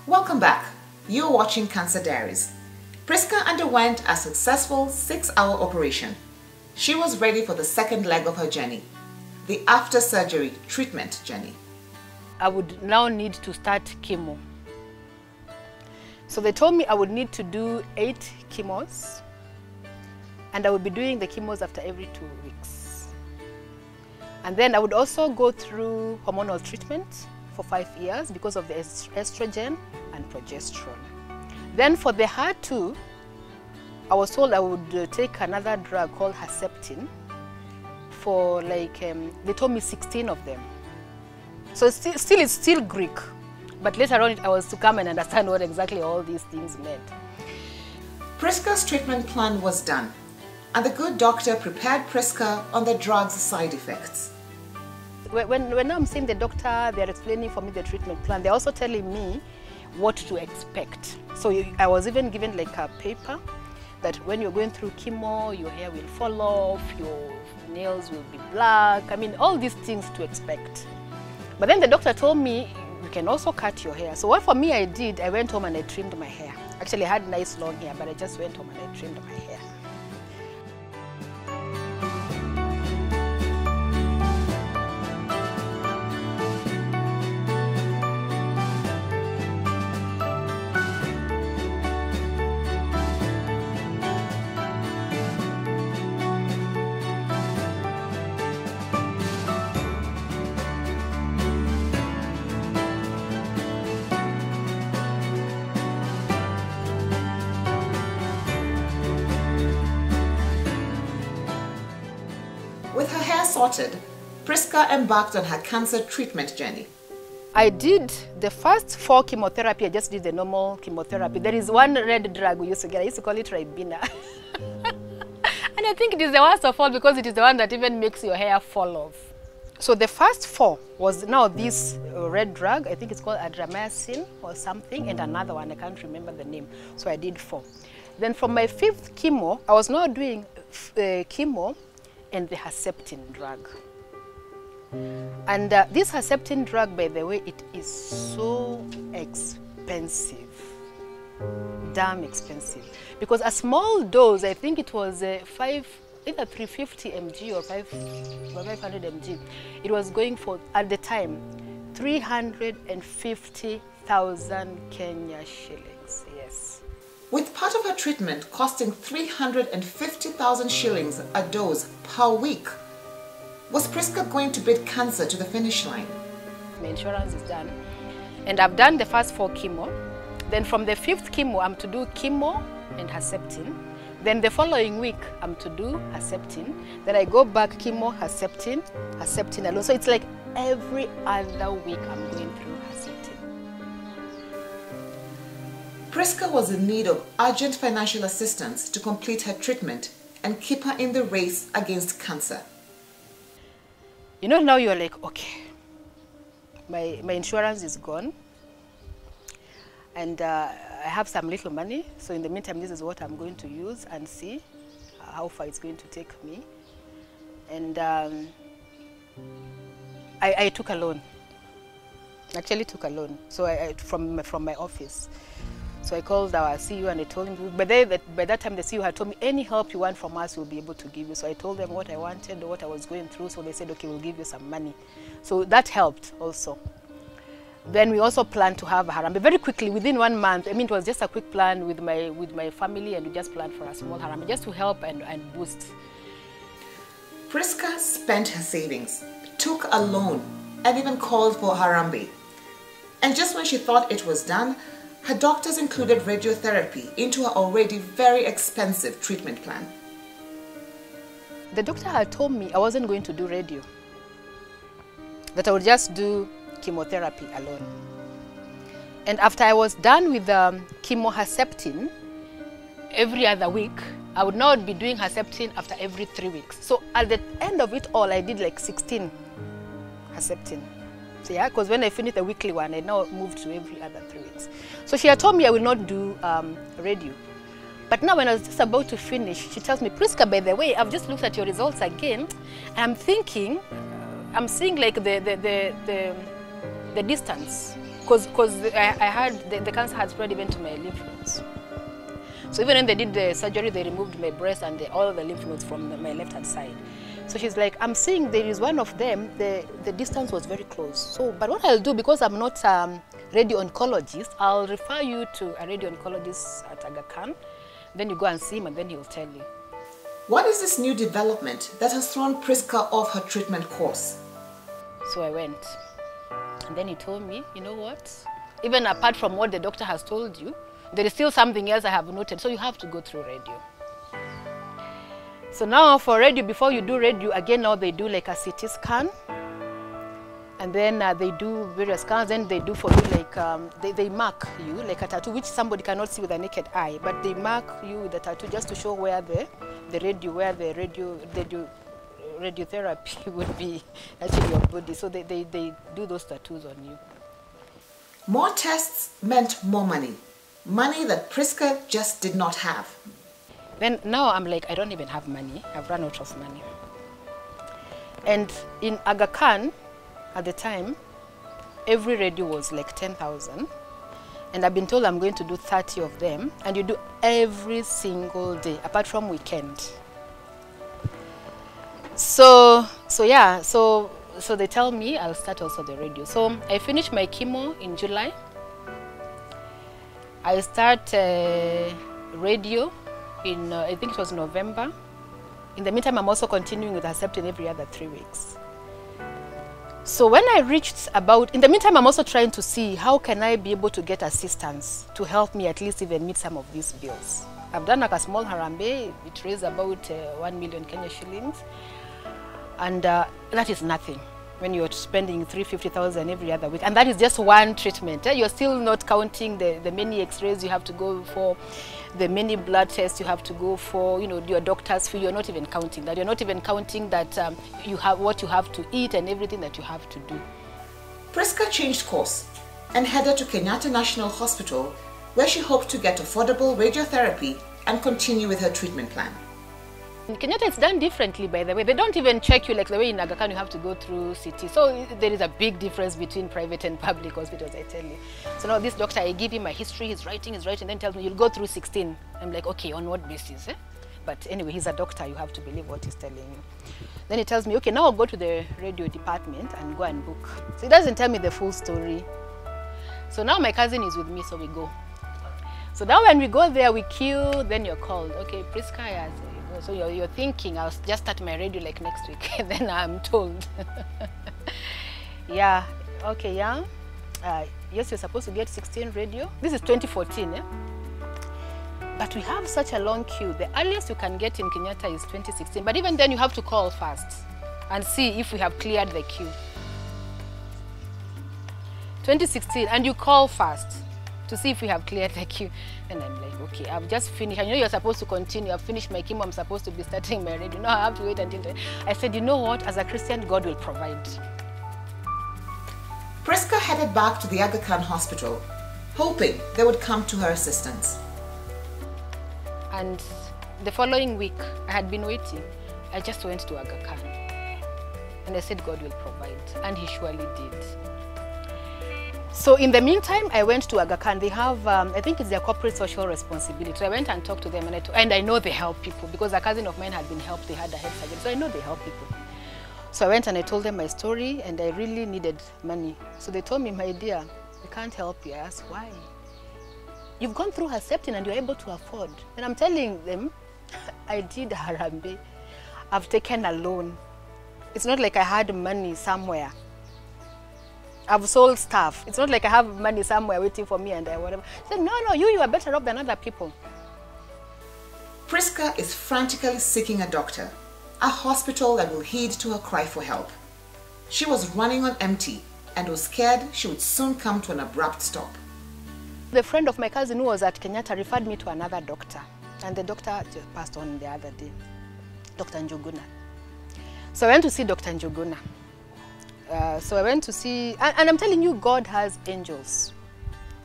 Welcome back. You're watching Cancer Diaries. PRISCA underwent a successful 6-hour operation. She was ready for the second leg of her journey, the after-surgery treatment journey. I would now need to start chemo. So they told me I would need to do 8 chemos, and I would be doing the chemos after every 2 weeks. And then I would also go through hormonal treatment for 5 years because of the estrogen and progesterone. Then for the HER2, I was told I would take another drug called Herceptin for like, they told me 16 of them. So it's still Greek, but later on I was to come and understand what exactly all these things meant. PRISCA's treatment plan was done, and the good doctor prepared PRISCA on the drug's side effects. When I'm seeing the doctor, they're explaining for me the treatment plan. They're also telling me what to expect. So I was even given like a paper that when you're going through chemo, your hair will fall off, your nails will be black. I mean, all these things to expect. But then the doctor told me, you can also cut your hair. So what for me I did, I went home and I trimmed my hair. Actually, I had nice long hair, but I just went home and I trimmed my hair. With her hair sorted, PRISCA embarked on her cancer treatment journey. I did the first 4 chemotherapy. I just did the normal chemotherapy. There is one red drug we used to get. I used to call it Ribena. And I think it is the worst of all because it is the one that even makes your hair fall off. So the first 4 was now this red drug. I think it's called adramycin or something, and another one. I can't remember the name. So I did 4. Then from my 5th chemo, I was now doing chemo and the Herceptin drug. And this Herceptin drug, by the way, it is so expensive, damn expensive. Because a small dose, I think it was either 350 mg or 500 mg, it was going for, at the time, 350,000 Kenya shillings, yes. With part of her treatment costing 350,000 shillings a dose per week, was PRISCA going to beat cancer to the finish line? My insurance is done, and I've done the first 4 chemo. Then from the 5th chemo, I'm to do chemo and Herceptin. Then the following week, I'm to do Herceptin. Then I go back chemo, Herceptin, Herceptin alone. So it's like every other week I'm going through Herceptin. PRISCA was in need of urgent financial assistance to complete her treatment and keep her in the race against cancer. You know, now you're like, okay, my insurance is gone, and I have some little money, so in the meantime, this is what I'm going to use and see how far it's going to take me. And I took a loan. Actually took a loan, so from my office. So I called our CEO and I told him, by that time the CEO had told me, any help you want from us, we'll be able to give you. So I told them what I wanted, what I was going through. So they said, okay, we'll give you some money. So that helped also. Then we also planned to have a Harambee very quickly, within 1 month. I mean, it was just a quick plan with my family, and we just planned for a small Harambee just to help and boost. PRISCA spent her savings, took a loan, and even called for Harambee. And just when she thought it was done, her doctors included radiotherapy into her already very expensive treatment plan. The doctor had told me I wasn't going to do radio, that I would just do chemotherapy alone. And after I was done with the chemo Herceptin, every other week, I would now be doing Herceptin after every 3 weeks. So at the end of it all, I did like 16 Herceptin. So yeah, because when I finished the weekly one, I now moved to every other 3 weeks. So she had told me I will not do radio. But now when I was just about to finish, she tells me, PRISCA, by the way, I've just looked at your results again. And I'm thinking, I'm seeing like the distance because I had the cancer had spread even to my lymph nodes. So even when they did the surgery, they removed my breast and all the lymph nodes from my left-hand side. So she's like, I'm seeing there is one of them, the distance was very close. So, but what I'll do, because I'm not radio oncologist, I'll refer you to a radio oncologist at Aga Khan. Then you go and see him and then he'll tell you. What is this new development that has thrown PRISCA off her treatment course? So I went. And then he told me, you know what? Even apart from what the doctor has told you, there is still something else I have noted. So you have to go through radio. So now for radio, before you do radio, again now they do like a CT scan. And then they do various scans, then they do for you like, they mark you like a tattoo, which somebody cannot see with a naked eye, but they mark you with a tattoo just to show where the radiotherapy would be actually your body. So they do those tattoos on you. More tests meant more money. Money that PRISCA just did not have. Then now I'm like, I don't even have money. I've run out of money. And in Aga Khan, at the time, every radio was like 10,000. And I've been told I'm going to do 30 of them. And you do every single day, apart from weekend. So they tell me I'll start also the radio. So I finished my chemo in July. I start radio in, I think it was November. In the meantime, I'm also continuing with Herceptin every other 3 weeks. So when I reached about, in the meantime, I'm also trying to see how can I be able to get assistance to help me at least even meet some of these bills. I've done like a small Harambe, it raised about 1 million Kenya shillings. And that is nothing when you're spending 350,000 every other week. And that is just one treatment. You're still not counting the many x-rays you have to go for, the many blood tests you have to go for, you know, your doctor's fee. You're not even counting that. You're not even counting that you have what you have to eat and everything that you have to do. PRISCA changed course and headed to Kenyatta National Hospital, where she hoped to get affordable radiotherapy and continue with her treatment plan. In Kenyatta, it's done differently, by the way. They don't even check you like the way in Aga Khan you have to go through CT. So there is a big difference between private and public hospitals, I tell you. So now this doctor, I give him my history, he's writing, then tells me, you'll go through 16. I'm like, okay, on what basis? But anyway, he's a doctor, you have to believe what he's telling you. Then he tells me, okay, now I'll go to the radio department and go and book. So he doesn't tell me the full story. So now my cousin is with me, so we go. So now when we go there, we queue, then you're called. Okay, PRISCA has. So you're thinking, I'll just start my radio like next week. Then I'm told. Yeah, okay, yeah. Yes, you're supposed to get 16 radio. This is 2014, eh? But we have such a long queue. The earliest you can get in Kenyatta is 2016. But even then, you have to call first and see if we have cleared the queue. 2016, and you call first to see if we have cleared the queue. And I'm like, okay, I've just finished. I know you're supposed to continue. I've finished my chemo. I'm supposed to be starting my radio. No, I have to wait until then. I said, you know what? As a Christian, God will provide. PRISCA headed back to the Aga Khan Hospital, hoping they would come to her assistance. And the following week, I had been waiting. I just went to Aga Khan. And I said, God will provide. And he surely did. So in the meantime, I went to Aga Khan. They have, I think it's their corporate social responsibility. So I went and talked to them, and I know they help people because a cousin of mine had been helped. They had a head surgery, so I know they help people. So I went and I told them my story, and I really needed money. So they told me, my dear, we can't help you. I asked, why? You've gone through Herceptin and you're able to afford. And I'm telling them, I did Harambe. I've taken a loan. It's not like I had money somewhere. I've sold stuff. It's not like I have money somewhere waiting for me and whatever. I said, no, you are better off than other people. PRISCA is frantically seeking a doctor, a hospital that will heed to her cry for help. She was running on empty and was scared she would soon come to an abrupt stop. The friend of my cousin who was at Kenyatta referred me to another doctor, and the doctor just passed on the other day, Dr. Njuguna. So I went to see Dr. Njuguna. So I went to see, and I'm telling you, God has angels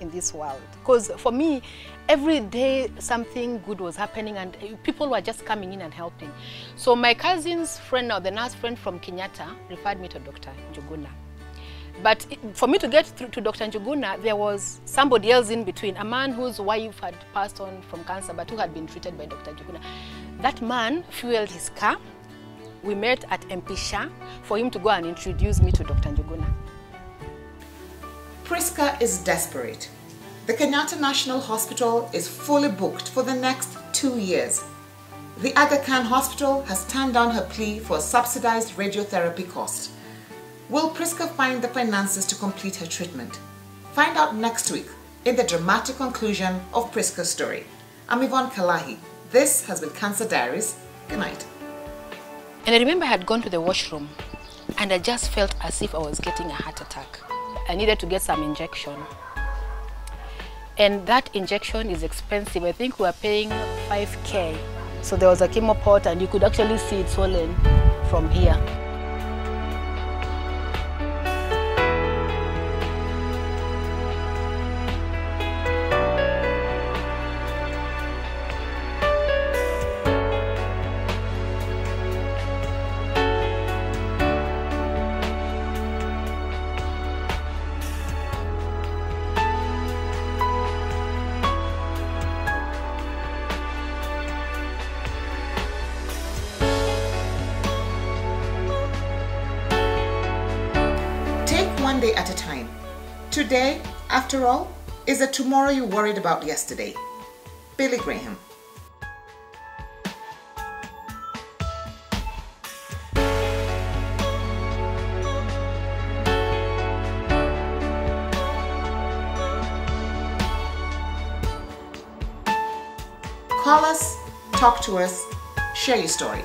in this world. Because for me, every day something good was happening and people were just coming in and helping. So my cousin's friend now, the nurse friend from Kenyatta, referred me to Dr. Njuguna. But for me to get through to Dr. Njuguna, there was somebody else in between, a man whose wife had passed on from cancer but who had been treated by Dr. Njuguna. That man fueled his car. We met at MP Shah for him to go and introduce me to Dr. Njuguna. PRISCA is desperate. The Kenyatta National Hospital is fully booked for the next 2 years. The Aga Khan Hospital has turned down her plea for a subsidized radiotherapy cost. Will PRISCA find the finances to complete her treatment? Find out next week in the dramatic conclusion of PRISCA's story. I'm Yvonne Kalahi. This has been Cancer Diaries. Good night. And I remember I had gone to the washroom and I just felt as if I was getting a heart attack. I needed to get some injection. And that injection is expensive. I think we were paying 5K. So there was a chemo pot and you could actually see it swollen from here. One day at a time. Today, after all, is the tomorrow you worried about yesterday. Billy Graham. Call us, talk to us, share your story.